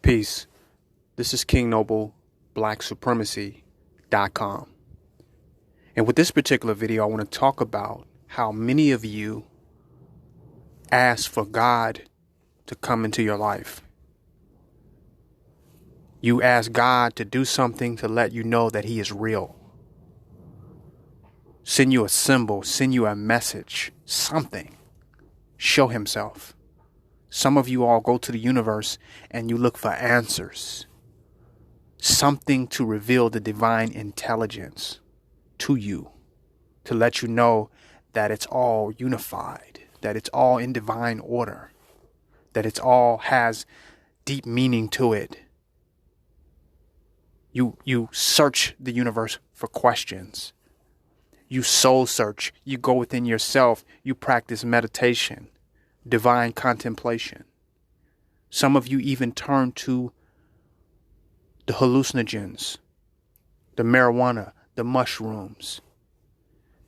Peace. This is Noble Black Supremacy.com. And with this particular video, I want to talk about how many of you ask for God to come into your life. You ask God to do something to let you know that He is real. Send you a symbol, send you a message, something. Show Himself. Some of you all go to the universe and you look for answers. Something to reveal the divine intelligence to you, to let you know that it's all unified, that it's all in divine order, that it's all has deep meaning to it. You search the universe for questions. You soul search. You go within yourself. You practice meditation, divine contemplation. Some of you even turn to the hallucinogens, the marijuana, the mushrooms,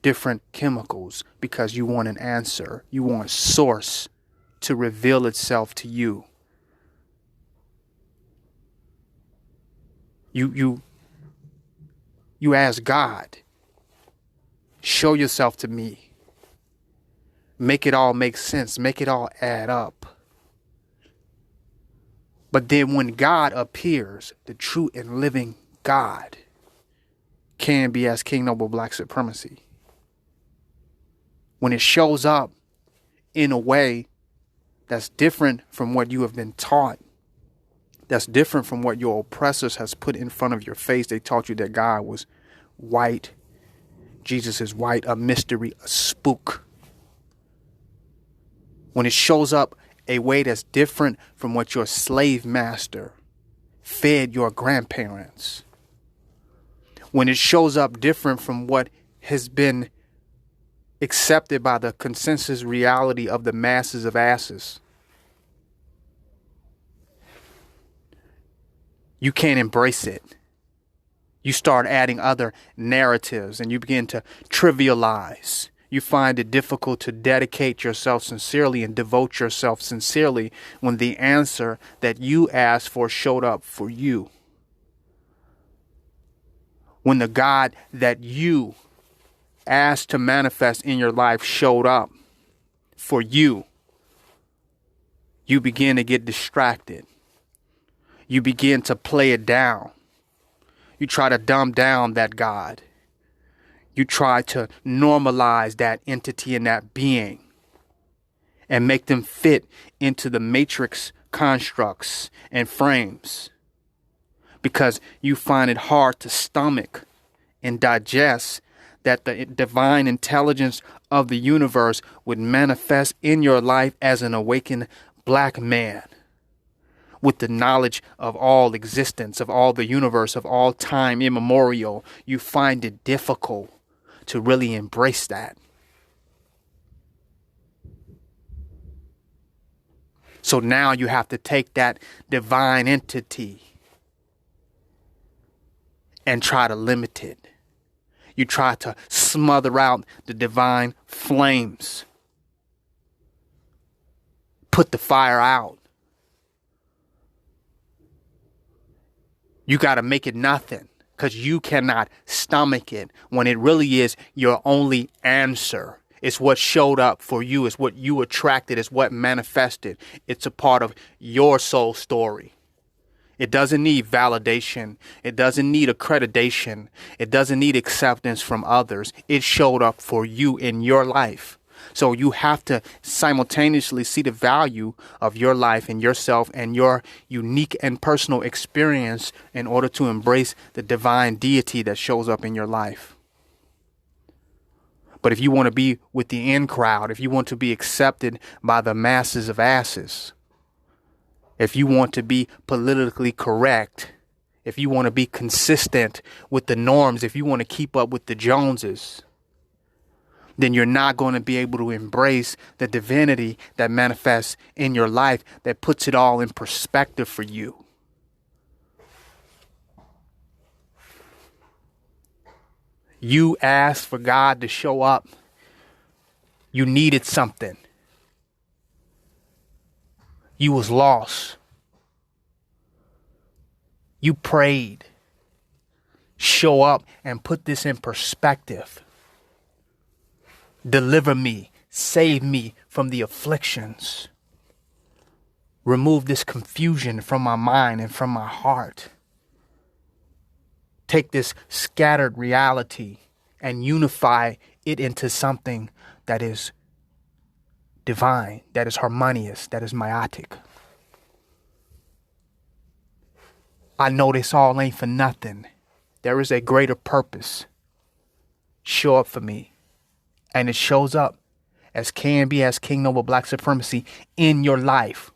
different chemicals, because you want an answer. You want source to reveal itself to you. You ask God, show yourself to me. Make it all make sense. Make it all add up. But then when God appears, the true and living God can be as Noble Black Supremacy. When it shows up in a way that's different from what you have been taught, that's different from what your oppressors has put in front of your face. They taught you that God was white. Jesus is white, a mystery, a spook. When it shows up a way that's different from what your slave master fed your grandparents. When it shows up different from what has been accepted by the consensus reality of the masses of asses. You can't embrace it. You start adding other narratives and you begin to trivialize. You find it difficult to dedicate yourself sincerely and devote yourself sincerely when the answer that you asked for showed up for you. When the God that you asked to manifest in your life showed up for you, you begin to get distracted. You begin to play it down. You try to dumb down that God. You try to normalize that entity and that being and make them fit into the matrix constructs and frames because you find it hard to stomach and digest that the divine intelligence of the universe would manifest in your life as an awakened black man with the knowledge of all existence, of all the universe, of all time immemorial. You find it difficult to really embrace that. So now you have to take that divine entity and try to limit it. You try to smother out the divine flames. Put the fire out. You got to make it nothing because you cannot stomach it when it really is your only answer. It's what showed up for you. It's what you attracted. It's what manifested. It's a part of your soul story. It doesn't need validation. It doesn't need accreditation. It doesn't need acceptance from others. It showed up for you in your life. So you have to simultaneously see the value of your life and yourself and your unique and personal experience in order to embrace the divine deity that shows up in your life. But if you want to be with the in crowd, if you want to be accepted by the masses of asses, if you want to be politically correct, if you want to be consistent with the norms, if you want to keep up with the Joneses, then you're not going to be able to embrace the divinity that manifests in your life, that puts it all in perspective for you. You asked for God to show up. You needed something. You was lost. You prayed. Show up and put this in perspective. Deliver me. Save me from the afflictions. Remove this confusion from my mind and from my heart. Take this scattered reality and unify it into something that is divine, that is harmonious, that is meiotic. I know this all ain't for nothing. There is a greater purpose. Show up for me. And it shows up as KNB, King Noble Black Supremacy in your life.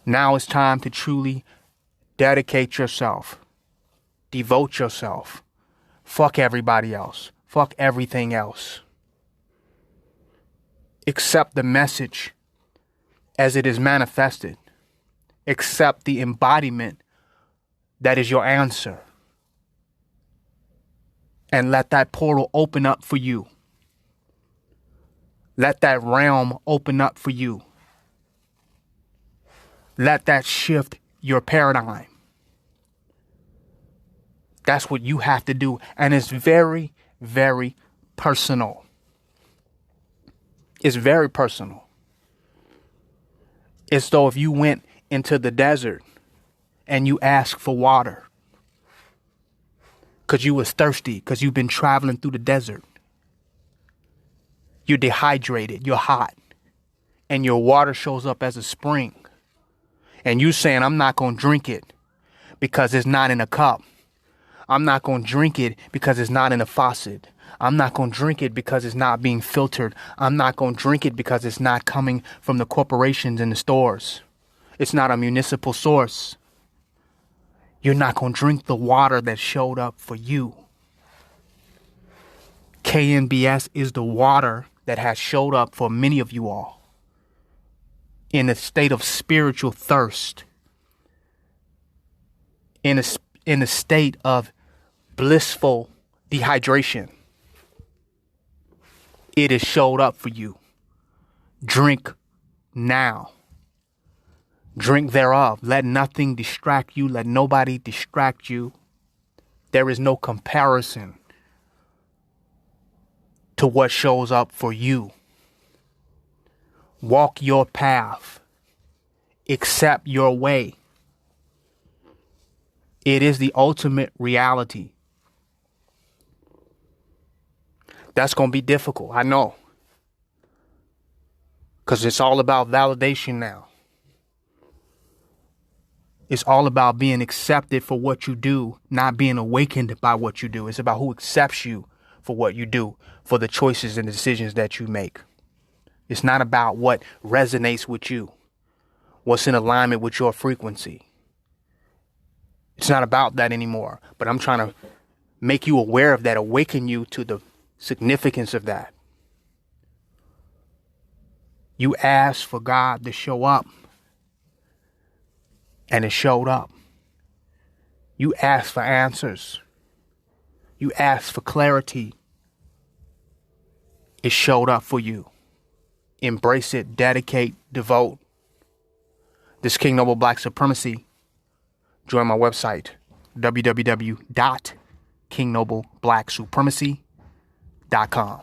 Now it's time to truly dedicate yourself. Devote yourself. Fuck everybody else. Fuck everything else. Accept the message as it is manifested. Accept the embodiment that is your answer. And let that portal open up for you. Let that realm open up for you. Let that shift your paradigm. That's what you have to do. And it's very, very personal. It's very personal. It's though if you went into the desert and you asked for water because you was thirsty, because you've been traveling through the desert. You're dehydrated, you're hot, and your water shows up as a spring. And you saying, I'm not going to drink it because it's not in a cup. I'm not going to drink it because it's not in a faucet. I'm not going to drink it because it's not being filtered. I'm not going to drink it because it's not coming from the corporations and the stores. It's not a municipal source. You're not going to drink the water that showed up for you. KNBS is the water that has showed up for many of you all in a state of spiritual thirst, in a state of blissful dehydration. It has showed up for you. Drink now. Drink thereof. Let nothing distract you. Let nobody distract you. There is no comparison to what shows up for you. Walk your path. Accept your way. It is the ultimate reality. That's going to be difficult, I know. Because it's all about validation now. It's all about being accepted for what you do, not being awakened by what you do. It's about who accepts you for what you do, for the choices and decisions that you make. It's not about what resonates with you, what's in alignment with your frequency. It's not about that anymore. But I'm trying to make you aware of that, awaken you to the significance of that. You asked for God to show up, and it showed up. You asked for answers. You asked for clarity. It showed up for you. Embrace it, dedicate, devote. This King Noble Black Supremacy. Join my website, www.kingnoblepblacksupremacy.com.